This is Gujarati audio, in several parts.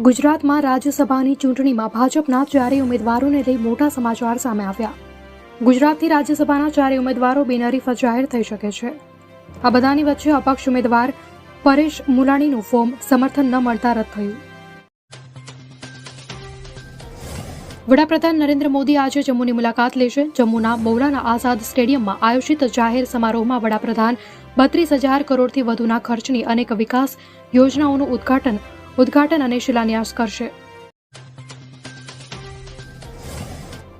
ગુજરાતમાં રાજ્યસભાની ચૂંટણીમાં ભાજપના ચારેય ઉમેદવારોને લઈ મોટા સમાચાર સામે આવ્યા. ગુજરાતથી રાજ્યસભાના ચારેય ઉમેદવારો બિનહરીફ જાહેર થઈ શકે છે. આ બધાની વચ્ચે અપક્ષ ઉમેદવાર પરેશ મુલાણીનું ફોર્મ સમર્થન ન મળતા રદ થયું. વડાપ્રધાન નરેન્દ્ર મોદી આજે જમ્મુની મુલાકાત લેશે. જમ્મુના મૌલાના આઝાદ સ્ટેડિયમમાં આયોજિત જાહેર સમારોહમાં વડાપ્રધાન 32,000 કરોડથી વધુના ખર્ચની અનેક વિકાસ યોજનાઓનું ઉદ્ઘાટન અને શિલાન્યાસ કરશે.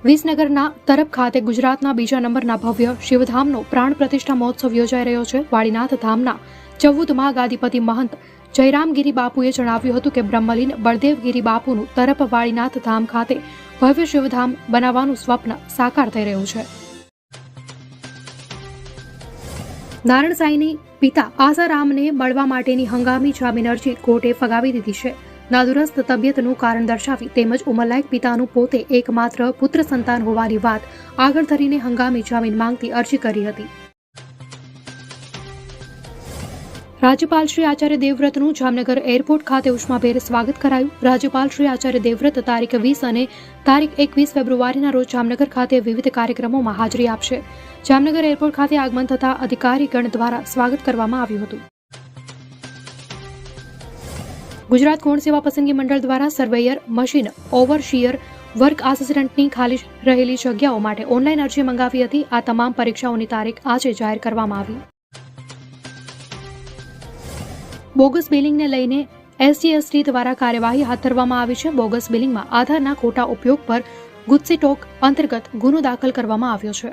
વિસનગરના તરફ ખાતે ગુજરાતના બીજા નંબરના ભવ્ય શિવધામનો પ્રાણ પ્રતિષ્ઠા મહોત્સવ યોજાઈ રહ્યો છે. વાળીનાથ ધામના 14મા ગાદીપતિ મહંત જયરામગીરી બાપુએ જણાવ્યું હતું કે બ્રહ્મલીન બળદેવગીરી બાપુનું તરફ વાળીનાથ ધામ ખાતે ભવ્ય શિવધામ બનાવવાનું સ્વપ્ન સાકાર થઈ રહ્યું છે. નારાયણ સાંઈની પિતા આસારામને મળવા માટેની હંગામી જામીન અરજી કોર્ટે ફગાવી દીધી છે. નાદુરસ્ત તબિયતનું કારણ દર્શાવી તેમજ ઉંમરલાયક પિતાનું પોતે એકમાત્ર પુત્ર સંતાન હોવાની વાત આગળ ધરીને હંગામી જામીન માંગતી અરજી કરી હતી. રાજ્યપાલ શ્રી આચાર્ય દેવવ્રતનું જામનગર એરપોર્ટ ખાતે ઉષ્માભેર સ્વાગત કરાયું. રાજ્યપાલ શ્રી આચાર્ય દેવવ્રત તારીખ 20 અને તારીખ 21 ફેબ્રુઆરીના રોજ જામનગર ખાતે વિવિધ કાર્યક્રમોમાં હાજરી આપશે. જામનગર એરપોર્ટ ખાતે આગમન થતા અધિકારીગણ દ્વારા સ્વાગત કરવામાં આવ્યું હતું. ગુજરાત ગૌણ સેવા પસંદગી મંડળ દ્વારા સર્વેયર, મશીન ઓવરશીયર, વર્ક આસિસ્ટન્ટની ખાલી રહેલી જગ્યાઓ માટે ઓનલાઈન અરજી મંગાવી હતી. આ તમામ પરીક્ષાઓની તારીખ આજે જાહેર કરવામાં આવી. બોગસ બિલિંગને લઈને એસજીએસટી દ્વારા કાર્યવાહી હાથ ધરવામાં આવી છે. બોગસ બિલિંગમાં આધારના ખોટા ઉપયોગ પર ગુજસીટોક અંતર્ગત ગુનો દાખલ કરવામાં આવ્યો છે.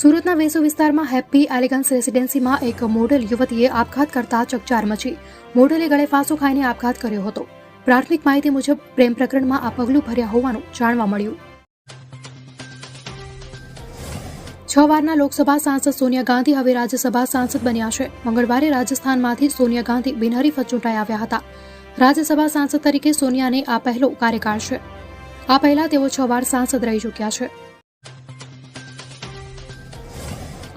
સુરતના વેસુ વિસ્તારમાં હેપ્પી એલિગન્સ રેસિડેન્સીમાં એક મોડેલ યુવતીએ આપઘાત કરતા ચકચાર મચી. મોડેલે ગળે ફાંસો ખાઈને આપઘાત કર્યો હતો. પ્રાથમિક માહિતી મુજબ પ્રેમ પ્રકરણમાં આ પગલું ભર્યા હોવાનું જાણવા મળ્યું. 6 વારના લોકસભા સાંસદ સોનિયા ગાંધી હવે રાજ્યસભા સાંસદ બન્યા છે. મંગળવારે રાજસ્થાનમાંથી સોનિયા ગાંધી બિનહરીફ ચૂંટાઈ આવ્યા હતા. રાજ્યસભા સાંસદ તરીકે સોનિયાને આ પહેલો કાર્યકાળ છે. આ પહેલા તેઓ 6 વાર સાંસદ રહી ચૂક્યા છે.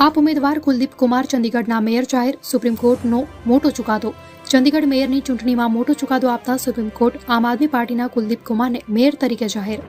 આપ ઉમેદવાર કુલદીપ કુમાર ચંદીગઢના મેયર જાહેર. સુપ્રીમ કોર્ટનો મોટો ચુકાદો. ચંદીગઢ મેયરની ચૂંટણીમાં મોટો ચુકાદો આપતા સુપ્રીમ કોર્ટ આમ આદમી પાર્ટીના કુલદીપ કુમારને મેયર તરીકે જાહેર.